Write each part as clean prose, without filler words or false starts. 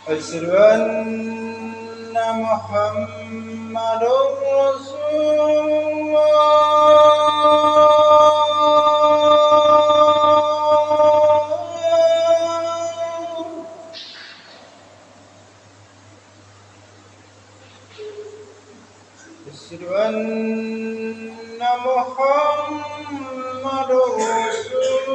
أشهد أن محمد رسول الله. أشهد أن محمد رسول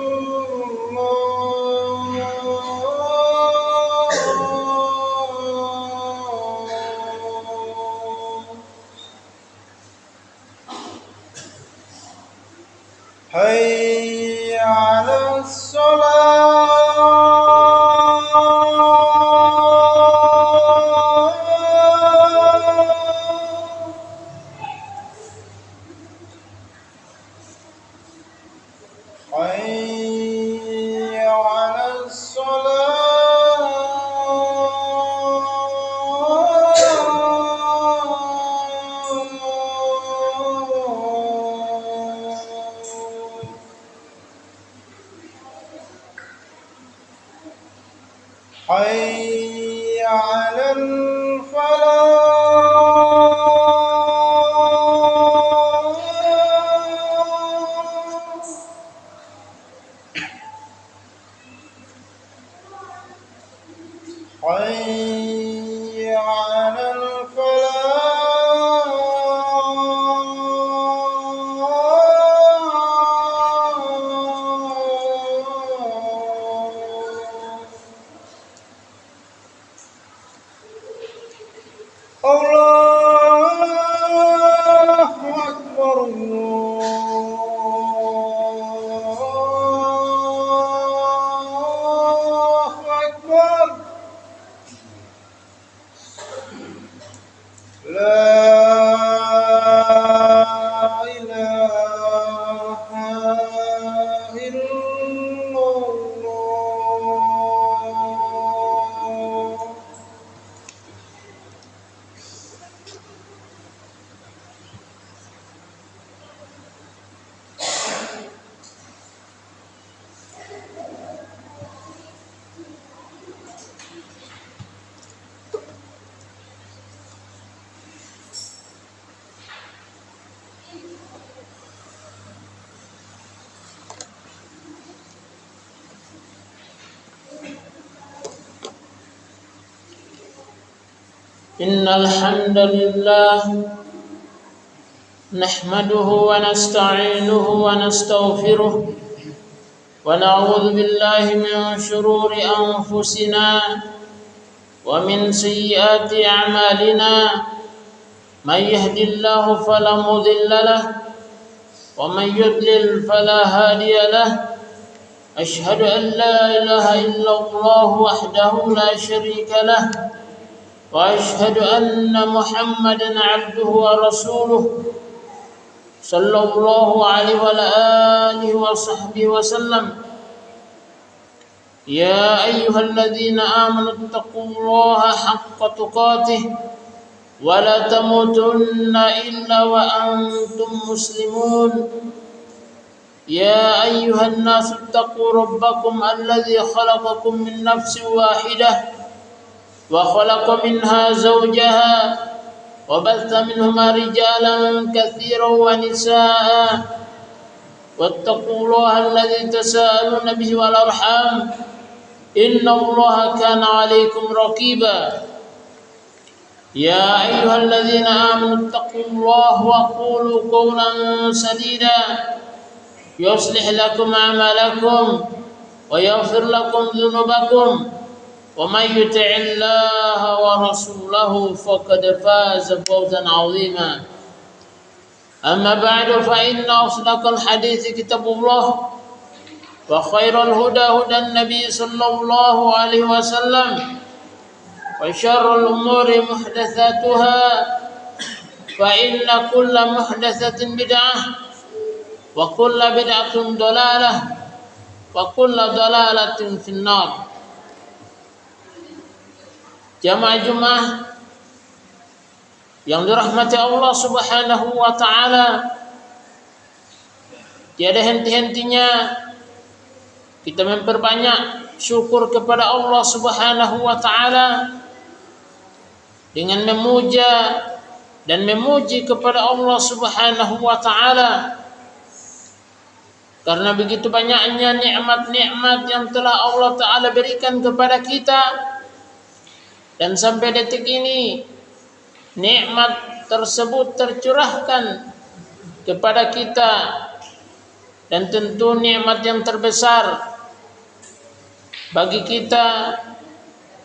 حي على الصلاة. حي على الصلاة. حي على الفلاح. حي على الفلاح. الله أكبر الله أكبر. لا إله إلا الله. إن الحمد لله نحمده ونستعينه ونستغفره ونعوذ بالله من شرور أنفسنا ومن سيئات أعمالنا. من يهد الله فلا مضل له ومن يضلل فلا هادي له. أشهد أن لا إله إلا الله وحده لا شريك له وأشهد أن محمدا عبده ورسوله صلى الله عليه وعلى آله وصحبه وسلم. يا أيها الذين آمنوا اتقوا الله حق تقاته ولا تموتن إلا وأنتم مسلمون. يا أيها الناس اتقوا ربكم الذي خلقكم من نفس واحدة وخلق منها زوجها وبث منهما رجالا كثيرا ونساء. واتقوا الله الذي تساءلون به والأرحام إن الله كان عليكم رقيبا. يا أيها الذين آمنوا اتقوا الله وقولوا قولا سديدا يصلح لكم أعمالكم ويغفر لكم ذنوبكم ومن يطع الله ورسوله فقد فاز فوزا عظيما. أما بعد فإن أصدق الحديث كتاب الله وخير الهدى هدى النبي صلى الله عليه وسلم وشر الأمور محدثاتها فإن كل محدثة بدعة وكل بدعة ضلالة وكل ضلالة في النار. Jamaah Jumat yang dirahmati Allah Subhanahu wa taala, tiada henti-hentinya kita memperbanyak syukur kepada Allah Subhanahu wa taala dengan memuja dan memuji kepada Allah Subhanahu wa taala, karena begitu banyaknya nikmat-nikmat yang telah Allah taala berikan kepada kita, dan sampai detik ini nikmat tersebut tercurahkan kepada kita. Dan tentu nikmat yang terbesar bagi kita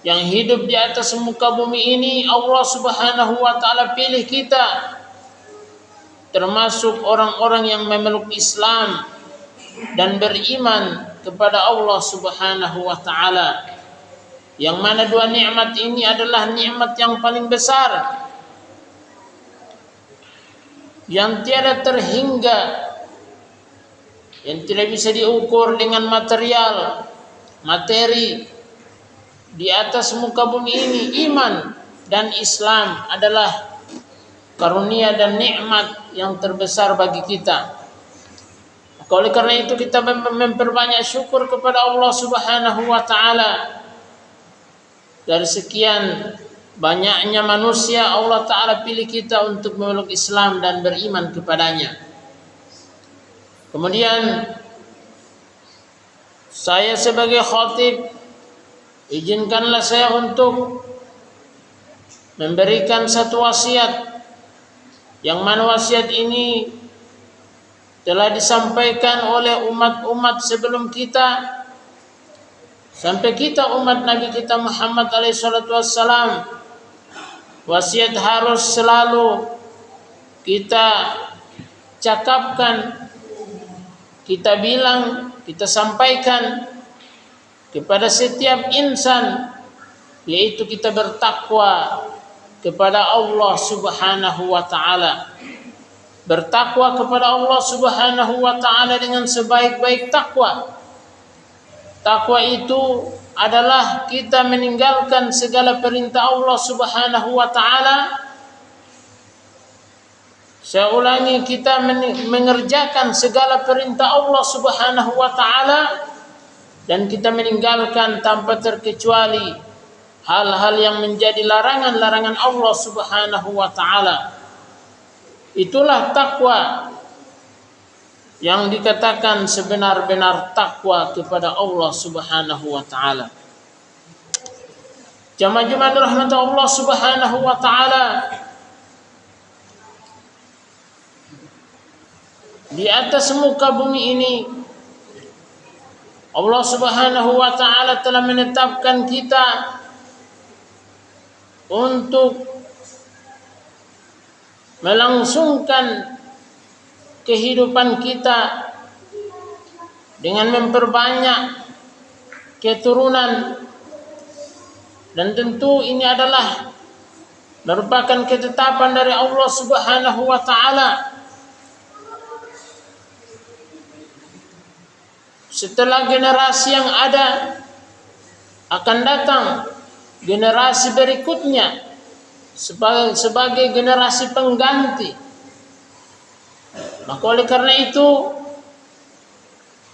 yang hidup di atas muka bumi ini, Allah Subhanahu wa taala pilih kita termasuk orang-orang yang memeluk Islam dan beriman kepada Allah Subhanahu wa taala, yang mana dua nikmat ini adalah nikmat yang paling besar yang tiada terhingga, yang tidak bisa diukur dengan materi di atas muka bumi ini. Iman dan Islam adalah karunia dan nikmat yang terbesar bagi kita. Oleh karena itu kita memperbanyak syukur kepada Allah Subhanahu wa taala. Dari sekian banyaknya manusia, Allah taala pilih kita untuk memeluk Islam dan beriman kepadanya. Kemudian saya sebagai khatib, izinkanlah saya untuk memberikan satu wasiat, yang mana wasiat ini telah disampaikan oleh umat-umat sebelum kita, sampai kita umat Nabi kita Muhammad SAW. Wasiat harus selalu kita cakapkan, kita bilang, kita sampaikan kepada setiap insan, yaitu kita bertakwa kepada Allah Subhanahu wa taala. Bertakwa kepada Allah Subhanahu wa taala dengan sebaik-baik takwa. Takwa itu adalah kita meninggalkan segala perintah Allah Subhanahu wa taala. Saya ulangi, kita mengerjakan segala perintah Allah Subhanahu wa taala dan kita meninggalkan tanpa terkecuali hal-hal yang menjadi larangan-larangan Allah Subhanahu wa taala. Itulah takwa yang dikatakan sebenar-benar takwa kepada Allah Subhanahu wa taala. Jamaah rahmat Allah Subhanahu wa taala, di atas muka bumi ini Allah Subhanahu wa taala telah menetapkan kita untuk melangsungkan kehidupan kita dengan memperbanyak keturunan, dan tentu ini adalah merupakan ketetapan dari Allah Subhanahu wa taala. Setelah generasi yang ada akan datang generasi berikutnya sebagai generasi pengganti. Maka oleh karena itu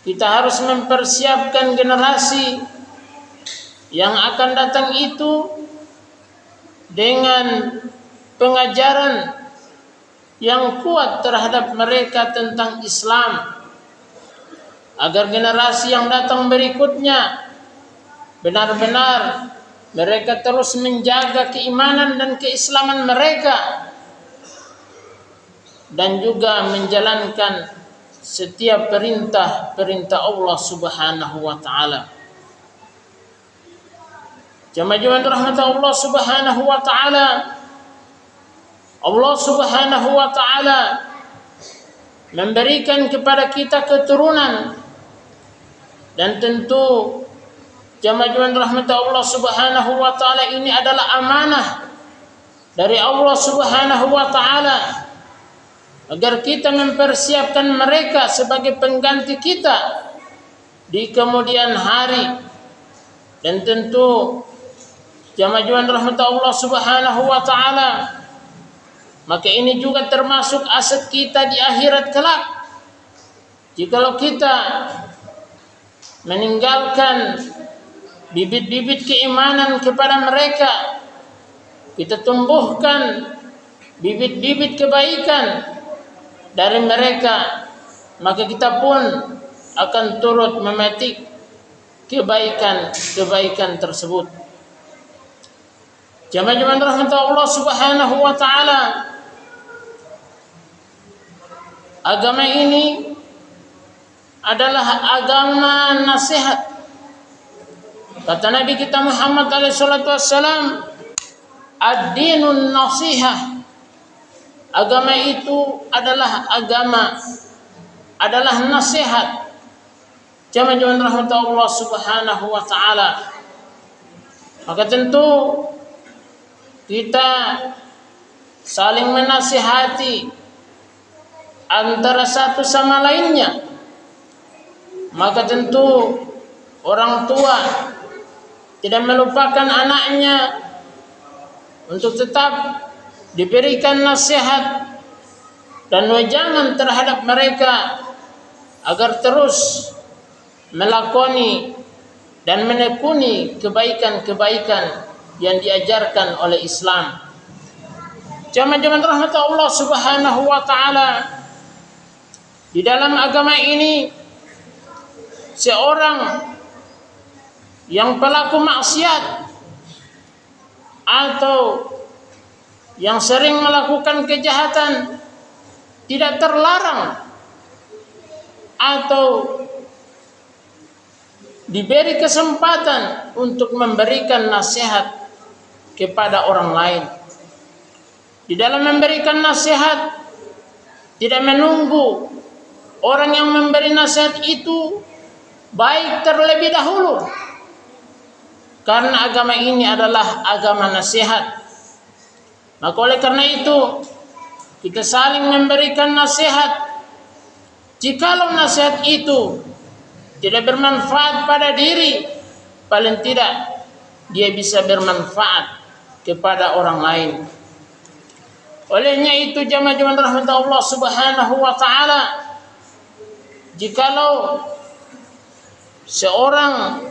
kita harus mempersiapkan generasi yang akan datang itu dengan pengajaran yang kuat terhadap mereka tentang Islam, agar generasi yang datang berikutnya benar-benar mereka terus menjaga keimanan dan keislaman mereka, dan juga menjalankan setiap perintah Allah Subhanahu wa taala. Jamaah rahmat Allah Subhanahu wa taala, Allah Subhanahu wa taala memberikan kepada kita keturunan, dan tentu jamaah rahmat Allah Subhanahu wa taala ini adalah amanah dari Allah Subhanahu wa taala, agar kita mempersiapkan mereka sebagai pengganti kita di kemudian hari. Dan tentu Jamaah rahmat Allah Subhanahu wa taala, maka ini juga termasuk aset kita di akhirat kelak. Jikalau kita meninggalkan bibit-bibit keimanan kepada mereka, kita tumbuhkan bibit-bibit kebaikan dari mereka, maka kita pun akan turut memetik kebaikan-kebaikan tersebut. Jamaah rahmat Allah Subhanahu wa taala, agama ini adalah agama nasihat. Kata Nabi kita Muhammad alaihi salatu wassalam, ad-dinun nasihah. Agama itu adalah nasihat. Jamaah rahmat Allah Subhanahu wa taala. Maka tentu kita saling menasihati antara satu sama lainnya. Maka tentu orang tua tidak melupakan anaknya untuk tetap diberikan nasihat dan wejangan terhadap mereka agar terus melakoni dan menekuni kebaikan-kebaikan yang diajarkan oleh Islam. Jamaah rahmat Allah Subhanahu wa taala, di dalam agama ini seorang yang pelaku maksiat atau yang sering melakukan kejahatan tidak terlarang atau diberi kesempatan untuk memberikan nasihat kepada orang lain. Di dalam memberikan nasihat tidak menunggu orang yang memberi nasihat itu baik terlebih dahulu, karena agama ini adalah agama nasihat. Maka oleh karena itu kita saling memberikan nasihat. Jikalau nasihat itu tidak bermanfaat pada diri, paling tidak dia bisa bermanfaat kepada orang lain. Olehnya itu jamaah rahmat Allah Subhanahu wa taala, jikalau seorang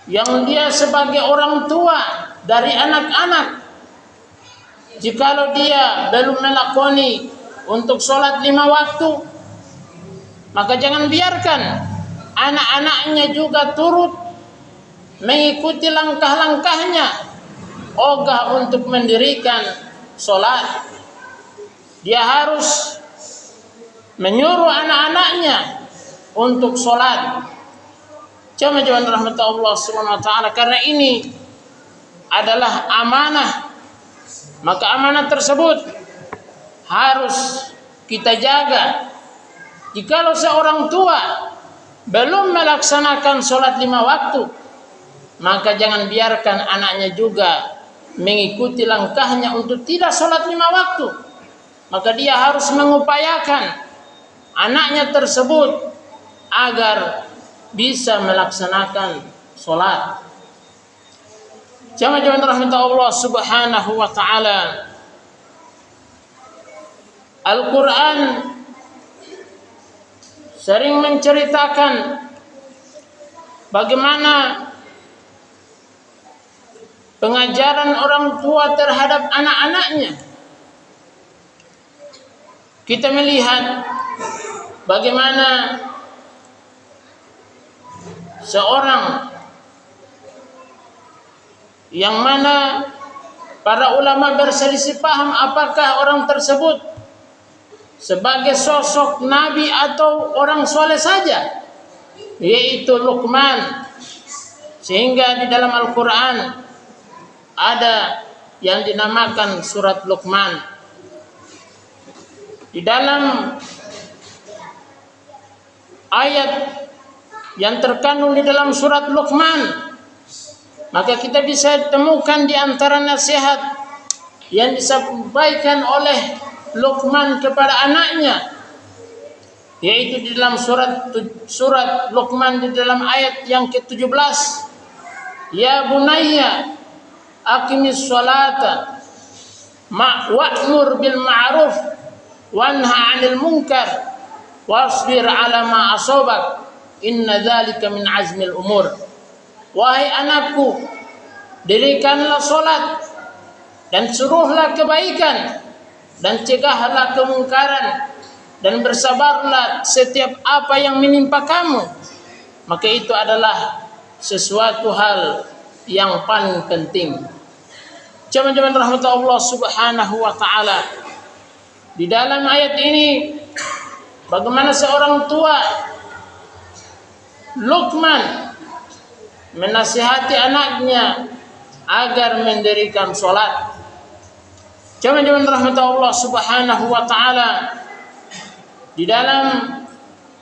yang dia sebagai orang tua dari anak-anak, jikalau dia belum melakoni untuk sholat 5 waktu, maka jangan biarkan anak-anaknya juga turut mengikuti langkah-langkahnya, ogah untuk mendirikan sholat. Dia harus menyuruh anak-anaknya untuk sholat. Jamaah rahmat Allah Subhanahu wa taala, karena ini adalah amanah. Maka amanah tersebut harus kita jaga. Jikalau seorang tua belum melaksanakan sholat 5 waktu, maka jangan biarkan anaknya juga mengikuti langkahnya untuk tidak sholat 5 waktu. Maka dia harus mengupayakan anaknya tersebut agar bisa melaksanakan sholat. Jamaah rahmat Allah Subhanahu wa taala, Al-Quran sering menceritakan bagaimana pengajaran orang tua terhadap anak-anaknya. Kita melihat bagaimana seorang yang mana para ulama berselisih paham apakah orang tersebut sebagai sosok nabi atau orang soleh saja, yaitu Luqman. Sehingga di dalam Al-Quran ada yang dinamakan surat Luqman. Di dalam ayat yang terkandung di dalam surat Luqman, maka kita bisa temukan di antara nasihat yang disampaikan oleh Luqman kepada anaknya, yaitu di dalam surat Luqman di dalam ayat yang ke-17, Ya bunayya aqimis sholata wa'mur bil ma'ruf wanha 'anil munkar wasbir 'ala ma asabak inna dzalika min azmil umur. Wahai anakku, dirikanlah salat dan suruhlah kebaikan dan cegahlah kemungkaran dan bersabarlah setiap apa yang menimpa kamu. Maka itu adalah sesuatu hal yang paling penting. Jemaah rahmat Allah Subhanahu wa taala. Di dalam ayat ini bagaimana seorang tua Luqman menasihati anaknya agar mendirikan salat. Jemaah rahmat Allah Subhanahu wa taala. Di dalam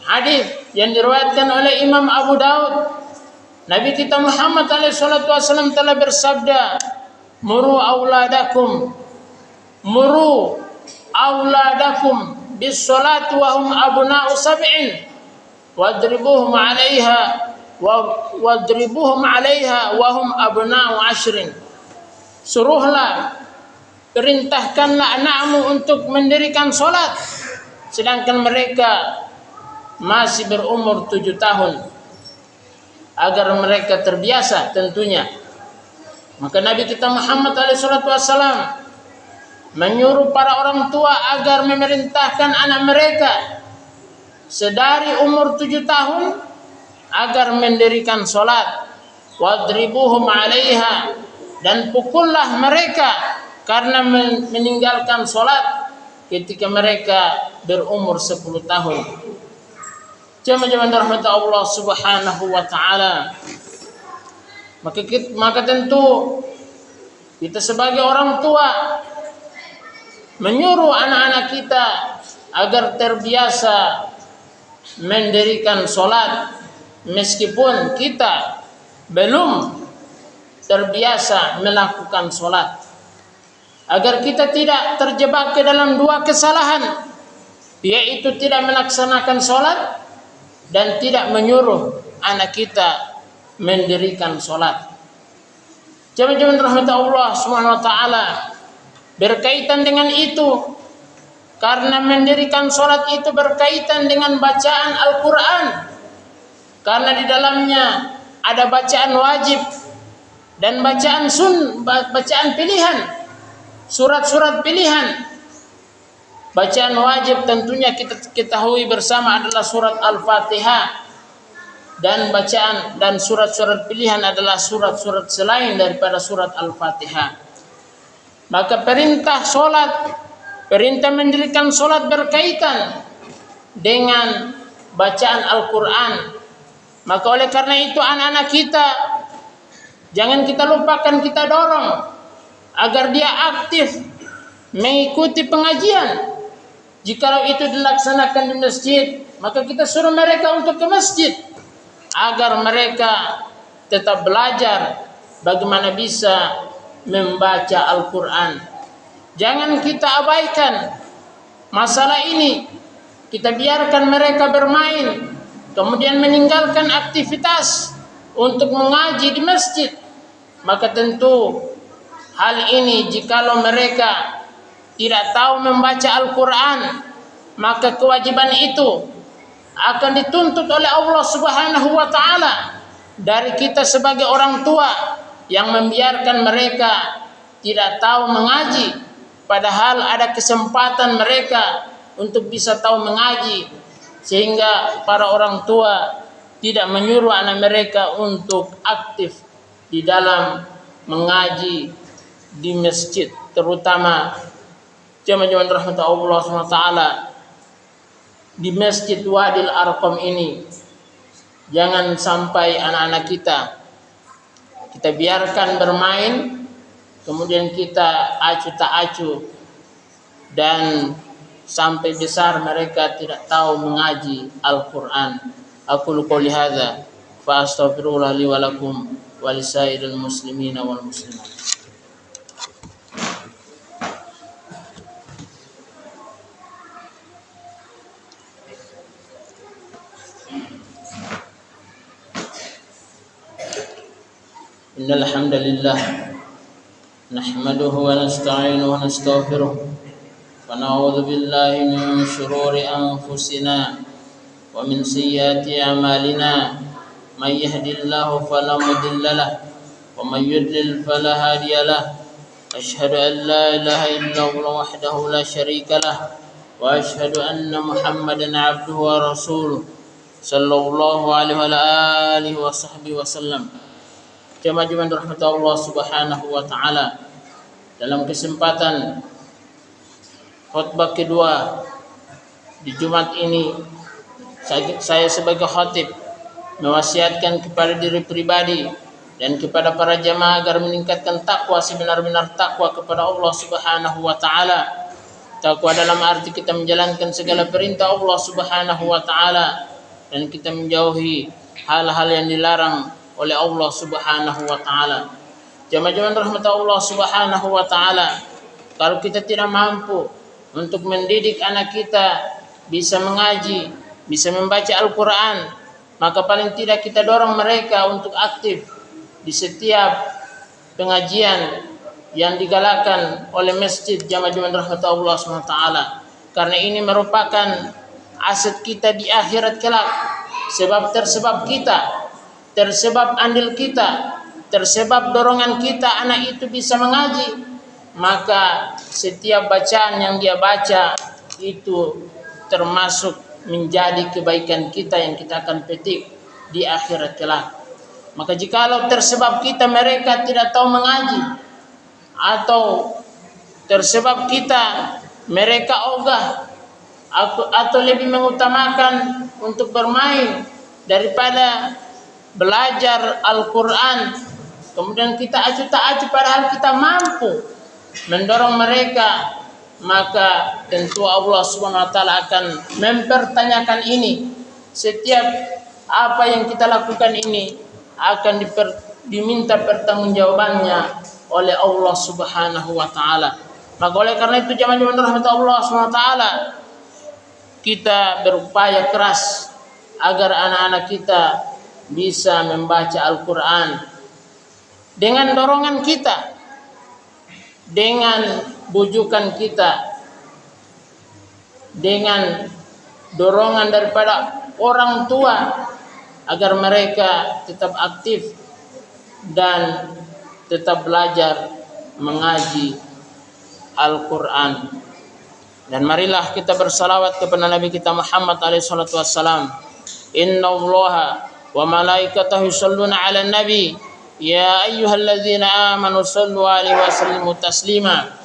hadis yang diriwayatkan oleh Imam Abu Daud, Nabi kita Muhammad SAW telah bersabda, muru auladakum bis salati wa hum abna'u sab'in wadribuhum 'alaiha wa hum abna'u 'ashrin. Suruhlah, perintahkanlah anakmu untuk mendirikan salat sedangkan mereka masih berumur 7 tahun, agar mereka terbiasa tentunya. Maka Nabi kita Muhammad SAW menyuruh para orang tua agar memerintahkan anak mereka sedari umur 7 tahun agar mendirikan salat. Wadribuhum 'alaiha, dan pukullah mereka karena meninggalkan salat ketika mereka berumur 10 tahun. Jemaah rahmat Allah Subhanahu wa taala. Maka tentu kita sebagai orang tua menyuruh anak-anak kita agar terbiasa mendirikan salat meskipun kita belum terbiasa melakukan salat. Agar kita tidak terjebak ke dalam dua kesalahan, yaitu tidak melaksanakan salat dan tidak menyuruh anak kita mendirikan salat. Jemaah rahmat Allah Subhanahu wa taala, berkaitan dengan itu, karena mendirikan salat itu berkaitan dengan bacaan Al-Qur'an. Karena di dalamnya ada bacaan wajib dan bacaan pilihan. Surat-surat pilihan. Bacaan wajib tentunya kita ketahui bersama adalah surat Al-Fatihah, dan surat-surat pilihan adalah surat-surat selain daripada surat Al-Fatihah. Maka perintah mendirikan salat berkaitan dengan bacaan Al-Qur'an. Maka oleh karena itu anak-anak kita jangan kita lupakan, kita dorong agar dia aktif mengikuti pengajian. Jikalau itu dilaksanakan di masjid, maka kita suruh mereka untuk ke masjid agar mereka tetap belajar bagaimana bisa membaca Al-Qur'an. Jangan kita abaikan masalah ini. Kita biarkan mereka bermain, kemudian meninggalkan aktivitas untuk mengaji di masjid. Maka tentu hal ini jikalau mereka tidak tahu membaca Al-Qur'an, maka kewajiban itu akan dituntut oleh Allah Subhanahu wa taala dari kita sebagai orang tua yang membiarkan mereka tidak tahu mengaji, padahal ada kesempatan mereka untuk bisa tahu mengaji, sehingga para orang tua tidak menyuruh anak mereka untuk aktif di dalam mengaji di masjid, terutama jemaah rahmat Allah SWT di Masjid Wadil Arqam ini. Jangan sampai anak-anak kita biarkan bermain, kemudian kita acuh tak acuh, dan sampai besar mereka tidak tahu mengaji Al-Qur'an. Aqulu qouli hadza fa astaghfirullah li wa lakum wa lisairil muslimina wal muslimat. إن الحمد لله نحمده ونستعينه ونستغفره ونعوذ بالله من شرور أنفسنا ومن سيئات أعمالنا من يهد الله فلا مضل له ومن يضلل فلا هادي له أشهد أن لا إله إلا الله وحده لا شريك له وأشهد أن محمدا عبده ورسوله صلى الله عليه وعلى آله وصحبه وسلم. Jemaah rahmat Allah Subhanahu wa taala, dalam kesempatan khutbah kedua di Jumat ini, saya sebagai khatib mewasiatkan kepada diri pribadi dan kepada para jamaah agar meningkatkan takwa sebenar-benar takwa kepada Allah Subhanahu wa taala. Takwa dalam arti kita menjalankan segala perintah Allah Subhanahu wa taala dan kita menjauhi hal-hal yang dilarang oleh Allah Subhanahu wa taala. Jamaah rahmat Allah Subhanahu wa taala, kalau kita tidak mampu untuk mendidik anak kita bisa mengaji, bisa membaca Al-Qur'an, maka paling tidak kita dorong mereka untuk aktif di setiap pengajian yang digalakkan oleh masjid jamaah rahmat Allah Subhanahu wa taala. Karena ini merupakan aset kita di akhirat kelak. Sebab tersebab andil kita, tersebab dorongan kita anak itu bisa mengaji, maka setiap bacaan yang dia baca itu termasuk menjadi kebaikan kita yang kita akan petik di akhirat kelak. Maka jikalau tersebab kita mereka tidak tahu mengaji, atau tersebab kita mereka ogah atau lebih mengutamakan untuk bermain daripada belajar Al-Quran, kemudian kita acuh tak acuh padahal kita mampu mendorong mereka, maka tentu Allah Subhanahu wa taala akan mempertanyakan ini. Setiap apa yang kita lakukan ini akan diminta pertanggungjawabannya oleh Allah Subhanahu wa taala. Maka oleh karena itu jamaah rahmat Allah Subhanahu wa taala, kita berupaya keras agar anak-anak kita bisa membaca Al-Quran dengan dorongan kita, dengan bujukan kita, dengan dorongan daripada orang tua agar mereka tetap aktif dan tetap belajar mengaji Al-Quran. Dan marilah kita bersalawat kepada Nabi kita Muhammad alaihi salatu wassalam. Innallaha wa malaikatahu yusholluna 'alan nabi ya ayyuhalladzina amanu shallu 'alaihi wa sallimu taslima.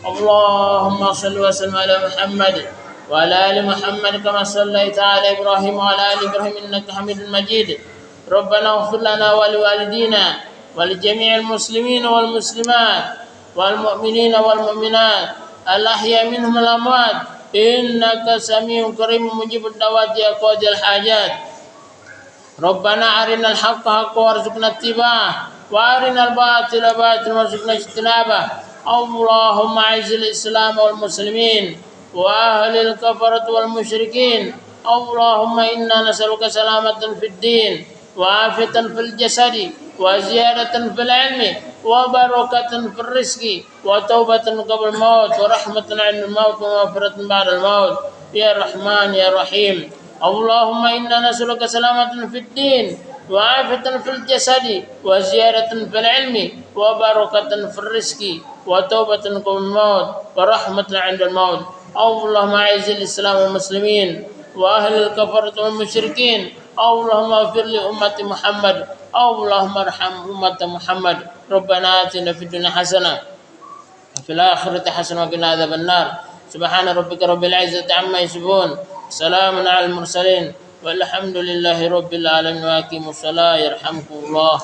Allahumma shalli wa sallim ala Muhammad wa ala ali Muhammad kama shallaita ala Ibrahim wa ala ali Ibrahim innaka Hamidum Majid. Rabbana ighfir lana wa liwalidina wa li jami'il muslimina wal muslimat wal mu'minina wal mu'minat al-ahya minhum wal amwat innaka samiun karim mujibud da'wati ya qadil hajat. Rabbana arinal haqqa haqqan warzuqna ittiba'ah wa arinal batila batilan warzuqna ijtinabah. Allahumma a'izzil Islam wal muslimin wa ahlil kafarati wal musyrikin. Allahumma inna nas'aluka salamatan fid din wa afiyatan fil jasadi wa ziyadatan fil ilmi wa barakatan fil rizqi wa taubatan qabla maut wa rahmatan 'inda maut wa maghfiratan ba'da maut ya Rahman ya Rahim. Allahumma inna nas'aluka salamatan fid din wa afiyatan fil jasadi wa ziyadatan fil ilmi wa barakatan fil rizqi wa taubatan qabla maut wa rahmatan 'inda maut. Allahumma a'izzil Islam wal muslimin wa ahlil kafarati wal musyrikin. Allahumma ighfir li ummati Muhammad. Allahumma arham ummata Muhammad. Rabbana atina fid dunya hasanah wa fil akhirati hasanah wa qina adzabannar. Subhana rabbika rabbil izzati amma yasifun. Salamun alal mursalin walhamdulillahi rabbil alamin wa aqimus salat yarhamkumullah.